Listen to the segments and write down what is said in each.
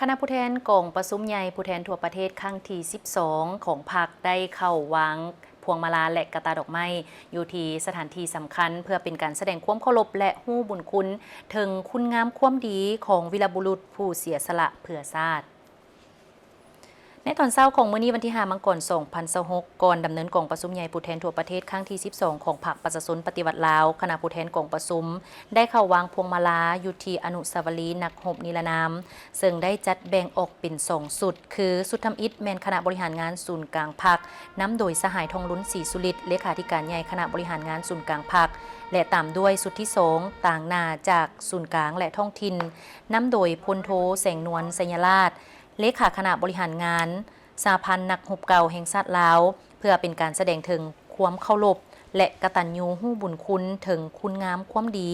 คณะผู้แทนกองประชุมใหญ่ผู้แทนทั่วประเทศครั้งที่ 12 ของพรรคได้เข้าวางพวงมาลาและกระตาดอกไม้อยู่ที่สถานที่สำคัญเพื่อเป็นการแสดงความเคารพและฮู้บุญคุณถึงคุณงามความดีของวีรบุรุษผู้เสียสละเพื่อชาติในตอนเช้าของมื้อนี้วันที่ 5 มกราคม 2026 ก่อนดำเนินกองประชุมใหญ่ผู้แทนทั่วประเทศครั้งที่ 12 ของพรรคประชาชนปฏิวัติลาวคณะผู้แทนกองประชุมได้เข้าวางพวงมาลาอยู่ที่อนุสาวรีย์นักรบนิรนามซึ่งได้จัดแบ่งออกเป็น2สุดคือสุดทำอิฐแมนคณะบริหารงานศูนย์กลางพรรคนำโดยสหายทองลุ้นศรีสุริตเลขาธิการใหญ่คณะบริหารงานศูนย์กลางพรรคและตามด้วยสุดที่2ต่างหน้าจากศูนย์กลางและท้องถิ่นนำโดยพลโทแสงนวลสัญราชเลขาคณะบริหารงานสหพันธ์นักรบเก่าแห่งชาติลาวเพื่อเป็นการแสดงถึงความเคารพและกตัญญูฮู้บุญคุณถึงคุณงามความดี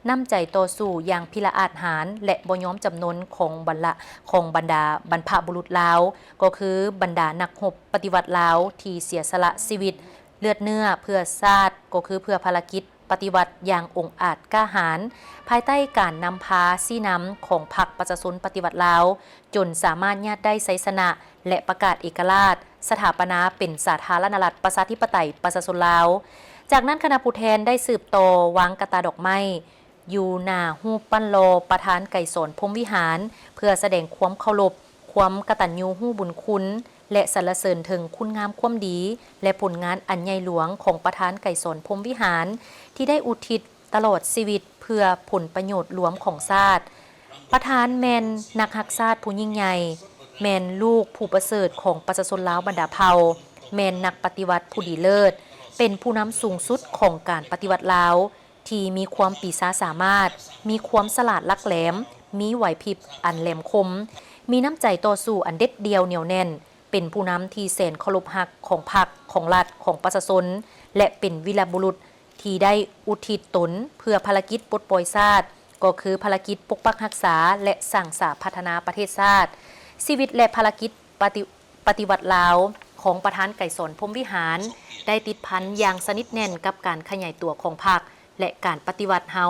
น้ำใจต่อสู้อย่างพิละอาจหาญและบ่ยอมจำนนของบรรดาบรรพบุรุษลาวก็คือบรรดานักรบปฏิวัติลาวที่เสียสละชีวิตเลือดเนื้อเพื่อชาติก็คือเพื่อภารกิจปฏิวัติอย่างองอาจกล้าหาญภายใต้การนำพาซี่นำของพรรคประชาชนปฏิวัติลาวจนสามารถญาติได้ไสชนะและประกาศเอกราชสถาปนาเป็นสาธารณรัฐประชาธิปไตยประชาชนลาวจากนั้นคณะผู้แทนได้สืบต่อวางกระตาดอกไม้อยู่หน้ารูปปั้นโลประธานไก่สนพรหมวิหารเพื่อแสดงความเคารพความกตัญญูฮู้บุญคุณและสรรเสริญถึงคุณงามความดีและผลงานอันใหญ่หลวงของประธานไก่สนพรหมวิหารที่ได้อุทิศตลอดชีวิตเพื่อผลประโยชน์รวมของชาติประธานแมนนักฮักชาติผู้ยิ่งใหญ่แมนลูกผู้ประเสริฐของประชาชนลาวบรรดาเผ่าแมนนักปฏิวัติผู้ดีเลิศเป็นผู้นำสูงสุดของการปฏิวัติลาวที่มีความปีศาจสามารถมีความฉลาดลักแหลมมีไหวพริบอันแหลมคมมีน้ำใจต่อสู้อันเด็ดเดียวเหนียวแน่นเป็นผู้นำที่แสนเคารพรักของพรรคของรัฐของประชาชนและเป็นวีรบุรุษที่ได้อุทิศตนเพื่อภารกิจปลดปล่อยชาติก็คือภารกิจปกปักรักษาและสร้างสรรค์พัฒนาประเทศชาติชีวิตและภารกิจปฏิวัติลาวของประธานไก่สนพรหมวิหารได้ติดพันอย่างสนิทแน่นกับการขยายตัวของพรรคและการปฏิวัติเฮา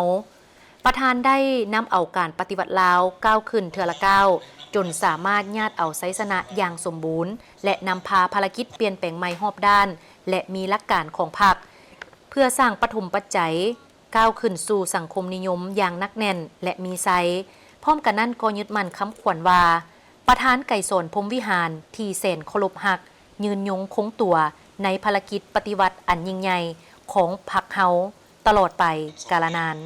ประธานได้นำเอาการปฏิวัติลาวก้าวขึ้นเทือละก้าวจนสามารถญาติเอาไซสนะอย่างสมบูรณ์และนำพาภารกิจเปลี่ยนแปลงใหม่รอบด้านและมีหลักการของพรรคเพื่อสร้างปฐมปัจจัยก้าวขึ้นสู่สังคมนิยมอย่างนักแน่นและมีไซพร้อมกันนั้นก็ยึดมั่นคำขวัญว่าประธานไก่สนพรหมวิหารที่แสนเคารพรักยืนยงคงตัวในภารกิจปฏิวัติอันยิ่งใหญ่ของพรรคเฮาตลอดไปกาลนาน